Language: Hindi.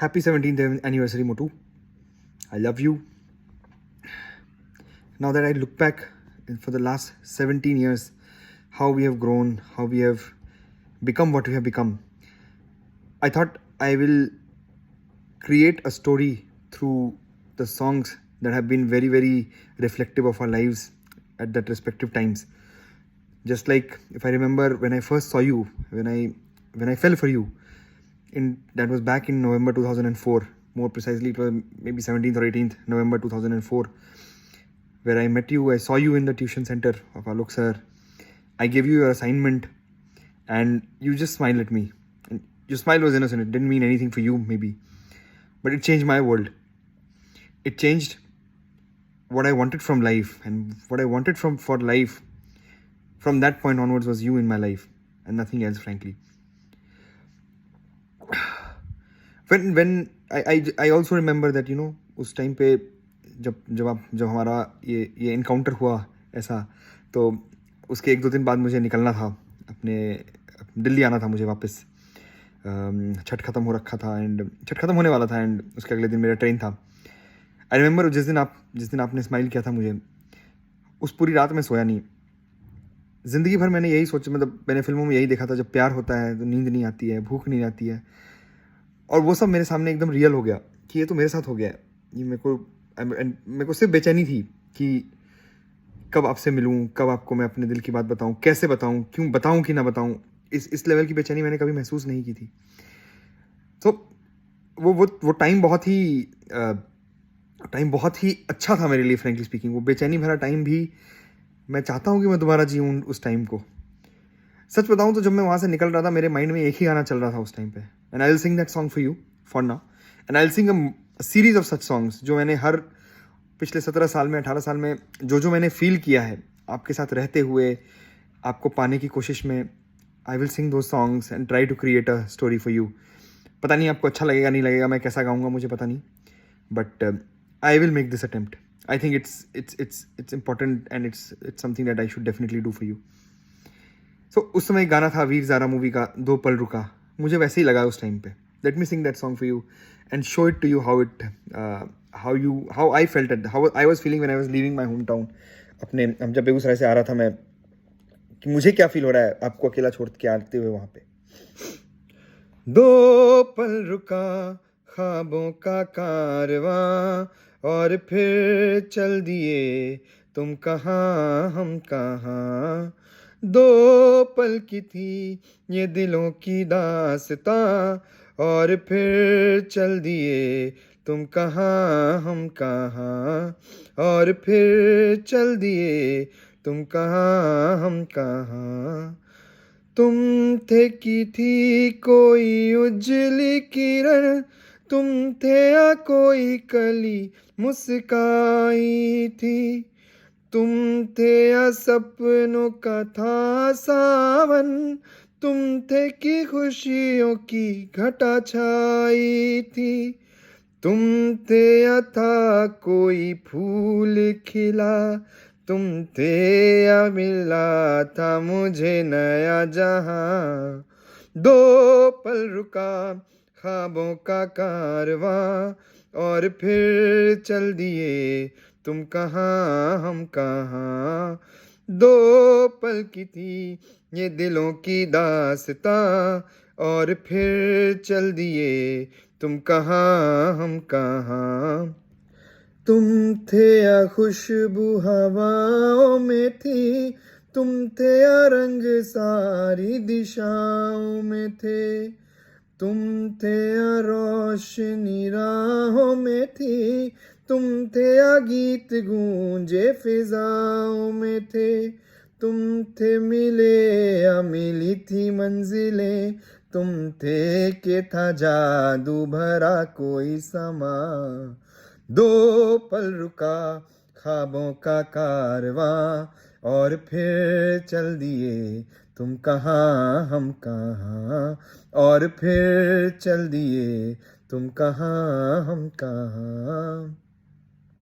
Happy 17th anniversary, Motu. I love you. Now that I look back for the last 17 years, how we have grown, how we have become what we have become, I thought I will create a story through the songs that have been very, very reflective of our lives at that respective times. Just like if I remember when I first saw you, when I fell for you, that was back in November 2004. More precisely, it was maybe 17th or 18th November 2004, where I met you. I saw you in the tuition center of Alok sir. I gave you your assignment, and you just smiled at me. And your smile was innocent. It didn't mean anything for you, maybe, but it changed my world. It changed what I wanted from life, and what I wanted for life from that point onwards was you in my life, and nothing else, frankly. When I also remember that, you know, उस टाइम पे जब हमारा ये इनकाउंटर हुआ ऐसा, तो उसके 1-2 दिन बाद मुझे निकलना था, अपने दिल्ली आना था मुझे वापस. छठ ख़त्म हो रखा था, एंड छठ ख़त्म होने वाला था, एंड उसके अगले दिन मेरा ट्रेन था. आई रिमेंबर जिस दिन आपने स्माइल किया था मुझे, उस पूरी रात में सोया नहीं. ज़िंदगी भर मैंने यही सोचा, मतलब मैंने फिल्मों में यही देखा था, जब प्यार होता है तो नींद नहीं आती है, भूख नहीं आती है, और वो सब मेरे सामने एकदम रियल हो गया कि ये तो मेरे साथ हो गया है. ये मेरे को सिर्फ बेचैनी थी कि कब आपसे मिलूं, कब आपको मैं अपने दिल की बात बताऊं, कैसे बताऊं, क्यों बताऊं कि ना बताऊं. इस लेवल की बेचैनी मैंने कभी महसूस नहीं की थी. तो वो टाइम बहुत ही अच्छा था मेरे लिए, फ्रेंकली स्पीकिंग. वो बेचैनी भरा टाइम भी मैं चाहता हूँ कि मैं दोबारा जीऊँ उस टाइम को. सच बताऊँ तो जब मैं वहाँ से निकल रहा था, मेरे माइंड में एक ही गाना चल रहा था उस टाइम पे, and I will Singh that song for you for now, and I will Singh a series of such songs जो मैंने हर पिछले 17 साल में, 18 साल में जो मैंने फील किया है आपके साथ रहते हुए, आपको पाने की कोशिश में. I will sing those songs and try to create a story for you. पता नहीं आपको अच्छा लगेगा नहीं लगेगा, मैं कैसा गाऊंगा मुझे पता नहीं, but I will make this attempt. I think it's important, and it's something that I should definitely do for you. So उस समय एक गाना था वीर ज़ारा मूवी का, दो पल रुका. मुझे वैसे ही लगा उस टाइम पे. Let me sing that song for you and show it to you how I felt how I was feeling when I was leaving my hometown. हम जब बेगूसराय से आ रहा था मैं, कि मुझे क्या फील हो रहा है आपको अकेला छोड़ के आते हुए वहाँ पे. दो पल रुका ख्वाबों का कारवां, और फिर चल दिए तुम कहाँ हम कहाँ. दो पल की थी ये दिलों की दास्तां, और फिर चल दिए तुम कहाँ हम कहाँ, और फिर चल दिए तुम कहाँ हम कहाँ. तुम थे की थी कोई उजली किरण, तुम थे या कोई कली मुस्काई थी, तुम थे या सपनों का था सावन, तुम थे कि खुशियों की घटा छाई थी, तुम थे या था कोई फूल खिला, तुम थे या मिला था मुझे नया जहां. दो पल रुका ख्वाबों का कारवां, और फिर चल दिए तुम कहाँ हम कहाँ. दो पल की थी ये दिलों की दास्तां, और फिर चल दिए तुम कहाँ हम कहाँ. तुम थे या खुशबू हवाओं में थी, तुम थे या रंग सारी दिशाओं में थे, तुम थे या रोशनी राहों में थी, तुम थे या गीत गूंजे फिजाओं में थे, तुम थे मिले या मिली थी मंजिलें, तुम थे के था जादू भरा कोई समा. दो पल रुका ख्वाबों का कारवां, और फिर चल दिए तुम कहाँ हम कहाँ, और फिर चल दिए तुम कहाँ हम कहाँ.